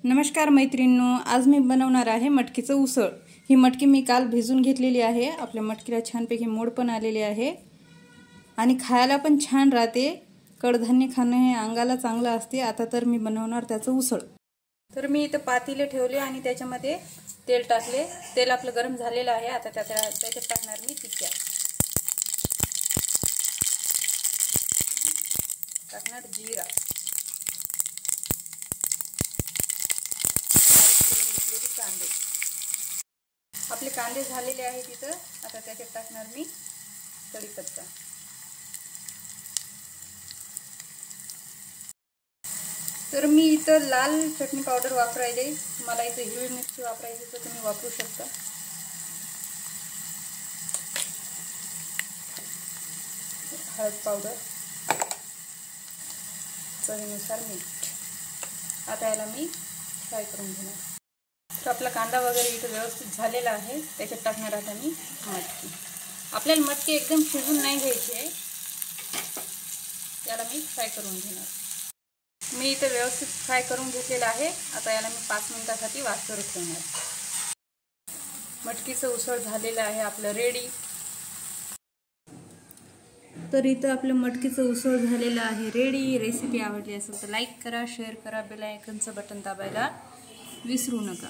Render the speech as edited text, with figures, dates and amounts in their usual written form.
नमस्कार मैत्रिणींनो, आज मी बनवणार आहे मटकीचं उसळ। ही मटकी मी काल भिजून घेतलेली आहे। आपल्या मटकीला छानपैकी मोड पण आलेले आहे आणि खायला पण छान राहते। कडधान्य खाणे हे अंगाला चांगलं असते। आता तर मी बनवणार त्याचं उसळ। तर मी इथे पातेले ठेवले आणि त्याच्यामध्ये तेल टाकले। तेल आपलं गरम झालेलं आहे। आता त्याच्यात टाकणार मी तिखट, टाकणार जिरा, कांदे। आपले कांदे झालेले आहेत इथं। आता त्याच्यात टाकणार मी कढीपत्ता, तर मी इथं लाल चटणी पावडर वापरायले। मला इथं हिरवी मिरची वापरायची तर तुम्ही वापरू शकता। हळद पावडर, चवीनुसार मीठ। आता याला मी फ्राय करून घेणार। तर आपला कांदा वगैरे इथं व्यवस्थित झालेला आहे। त्याच्यात टाकणार आता मी मटकी। आपल्याला मटकी एकदम शिजून नाही घ्यायची आहे, याला मी फ्राय करून घेणार। मी इथे व्यवस्थित फ्राय करून घेतलेला आहे। आता याला मी 5 मिनिटांसाठी वाफेवर ठेवणार। मटकीचं उसळ झालेलं आहे आपलं रेडी। तर इथं आपलं मटकीचं उसळ झालेलं आहे रेडी। रेसिपी आवडली असेल तर लाईक करा, शेअर करा, बेल आयकॉनचं बटन दाबायला विसरू नका।